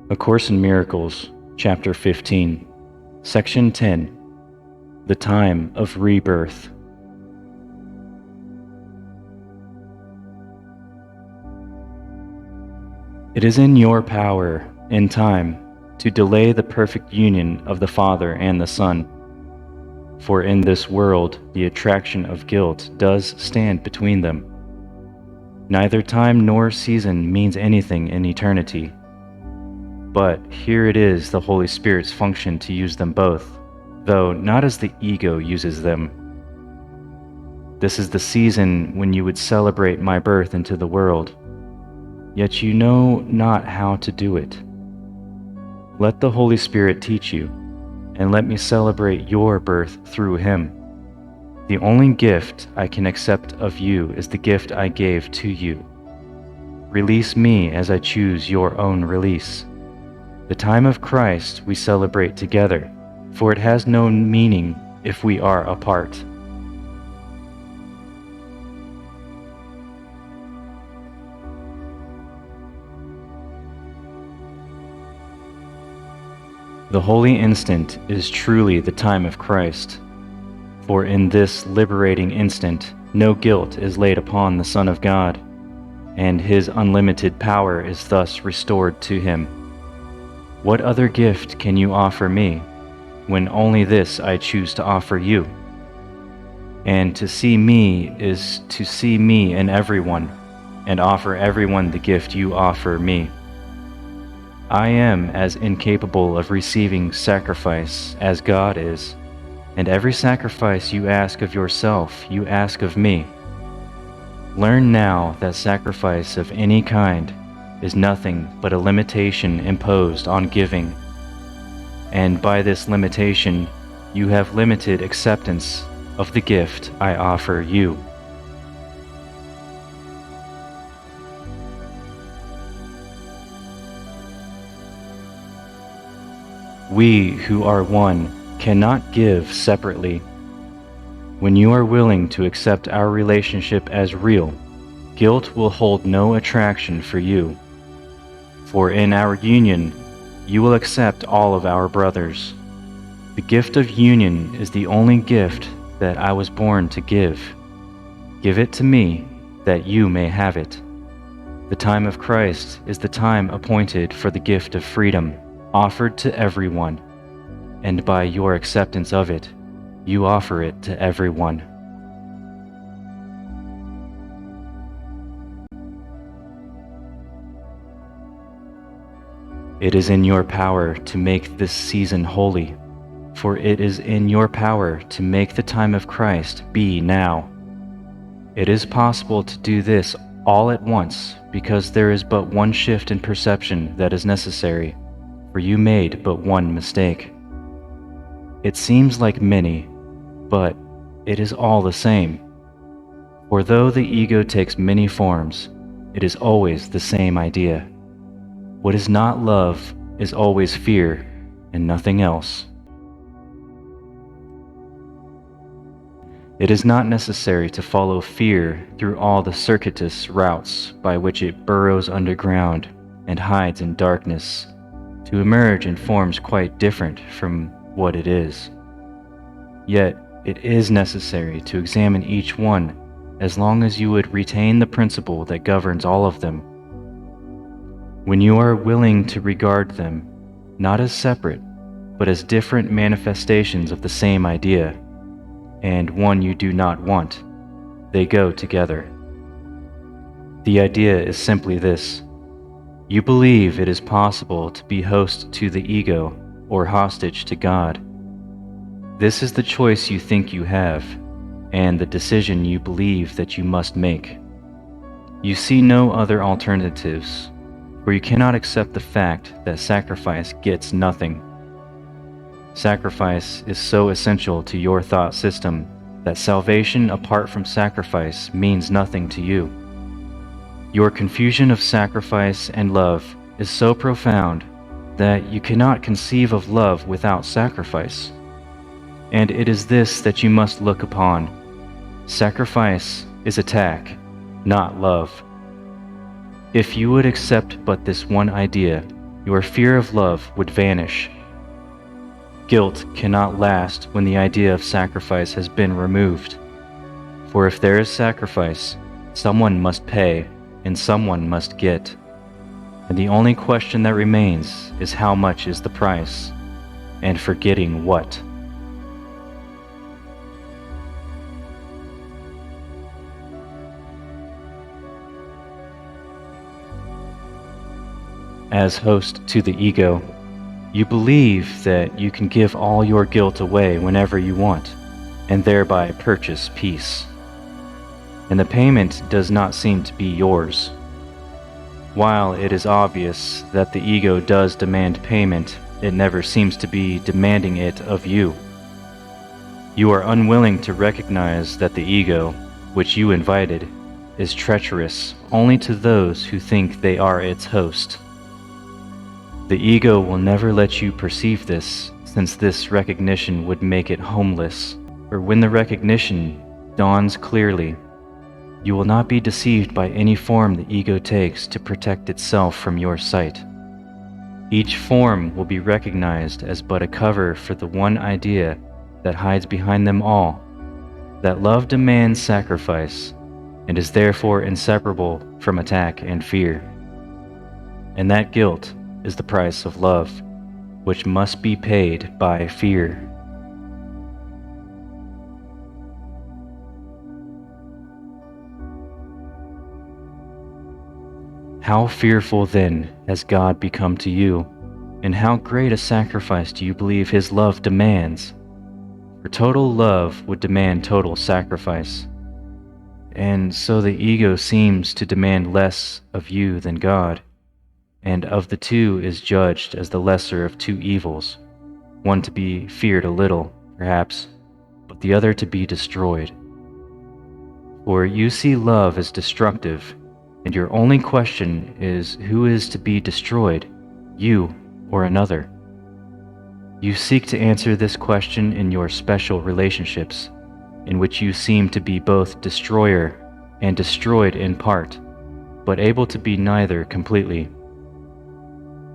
A Course in Miracles, Chapter 15, Section 10, The Time of Rebirth. It is in your power, in time, to delay the perfect union of the Father and the Son. For in this world the attraction of guilt does stand between them. Neither time nor season means anything in eternity. But here it is the Holy Spirit's function to use them both, though not as the ego uses them. This is the season when you would celebrate my birth into the world, yet you know not how to do it. Let the Holy Spirit teach you, and let me celebrate your birth through him. The only gift I can accept of you is the gift I gave to you. Release me as I choose your own release. The time of Christ we celebrate together, for it has no meaning if we are apart. The holy instant is truly the time of Christ, for in this liberating instant no guilt is laid upon the Son of God, and his unlimited power is thus restored to him. What other gift can you offer me, when only this I choose to offer you? And to see me is to see me in everyone, and offer everyone the gift you offer me. I am as incapable of receiving sacrifice as God is, and every sacrifice you ask of yourself, you ask of me. Learn now that sacrifice of any kind is nothing but a limitation imposed on giving, and by this limitation you have limited acceptance of the gift I offer you. We who are one cannot give separately. When you are willing to accept our relationship as real, guilt will hold no attraction for you. For in our union, you will accept all of our brothers. The gift of union is the only gift that I was born to give. Give it to me, that you may have it. The time of Christ is the time appointed for the gift of freedom, offered to everyone, and by your acceptance of it, you offer it to everyone. It is in your power to make this season holy, for it is in your power to make the time of Christ be now. It is possible to do this all at once, because there is but one shift in perception that is necessary, for you made but one mistake. It seems like many, but it is all the same. For though the ego takes many forms, it is always the same idea. What is not love is always fear and nothing else. It is not necessary to follow fear through all the circuitous routes by which it burrows underground and hides in darkness, to emerge in forms quite different from what it is. Yet it is necessary to examine each one as long as you would retain the principle that governs all of them. When you are willing to regard them not as separate, but as different manifestations of the same idea, and one you do not want, they go together. The idea is simply this: you believe it is possible to be host to the ego or hostage to God. This is the choice you think you have, and the decision you believe that you must make. You see no other alternatives, for you cannot accept the fact that sacrifice gets nothing. Sacrifice is so essential to your thought system that salvation apart from sacrifice means nothing to you. Your confusion of sacrifice and love is so profound that you cannot conceive of love without sacrifice. And it is this that you must look upon. Sacrifice is attack, not love. If you would accept but this one idea, your fear of love would vanish. Guilt cannot last when the idea of sacrifice has been removed. For if there is sacrifice, someone must pay and someone must get. And the only question that remains is how much is the price, and for getting what? As host to the ego, you believe that you can give all your guilt away whenever you want, and thereby purchase peace. And the payment does not seem to be yours. While it is obvious that the ego does demand payment, it never seems to be demanding it of you. You are unwilling to recognize that the ego, which you invited, is treacherous only to those who think they are its host. The ego will never let you perceive this, since this recognition would make it homeless. For when the recognition dawns clearly, you will not be deceived by any form the ego takes to protect itself from your sight. Each form will be recognized as but a cover for the one idea that hides behind them all, that love demands sacrifice and is therefore inseparable from attack and fear. And that guilt is the price of love, which must be paid by fear. How fearful then has God become to you, and how great a sacrifice do you believe His love demands? For total love would demand total sacrifice. And so the ego seems to demand less of you than God, and of the two is judged as the lesser of two evils, one to be feared a little, perhaps, but the other to be destroyed. For you see love as destructive, and your only question is who is to be destroyed, you or another. You seek to answer this question in your special relationships, in which you seem to be both destroyer and destroyed in part, but able to be neither completely.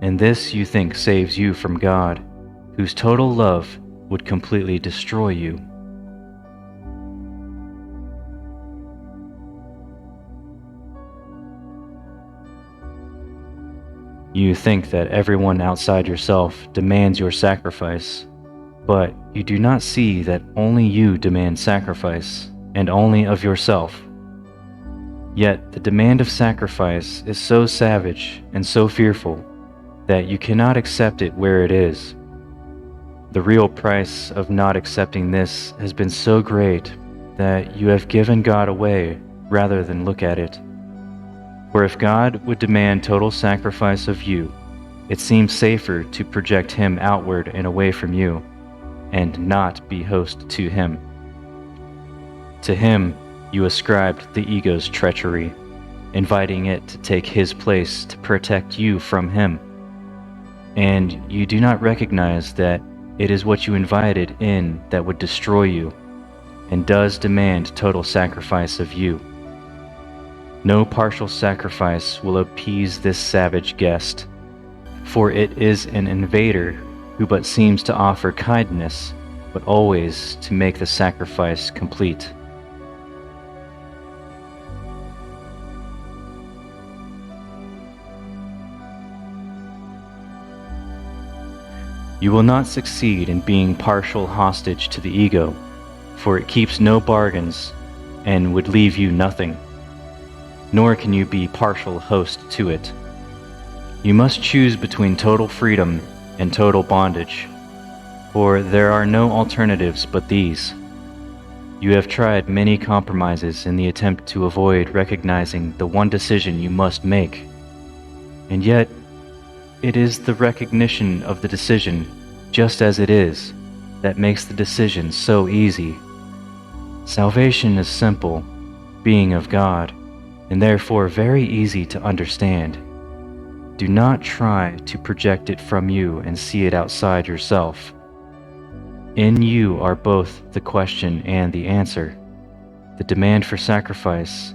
And this you think saves you from God, whose total love would completely destroy you. You think that everyone outside yourself demands your sacrifice, but you do not see that only you demand sacrifice, and only of yourself. Yet the demand of sacrifice is so savage and so fearful that you cannot accept it where it is. The real price of not accepting this has been so great that you have given God away rather than look at it. For if God would demand total sacrifice of you, it seems safer to project Him outward and away from you, and not be host to Him. To Him you ascribed the ego's treachery, inviting it to take His place to protect you from Him. And you do not recognize that it is what you invited in that would destroy you, and does demand total sacrifice of you. No partial sacrifice will appease this savage guest, for it is an invader who but seems to offer kindness, but always to make the sacrifice complete. You will not succeed in being partial hostage to the ego, for it keeps no bargains and would leave you nothing. Nor can you be partial host to it. You must choose between total freedom and total bondage, for there are no alternatives but these. You have tried many compromises in the attempt to avoid recognizing the one decision you must make, and yet it is the recognition of the decision, just as it is, that makes the decision so easy. Salvation is simple, being of God, and therefore very easy to understand. Do not try to project it from you and see it outside yourself. In you are both the question and the answer, the demand for sacrifice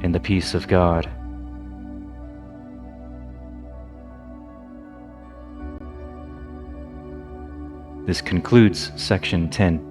and the peace of God. This concludes Section 10.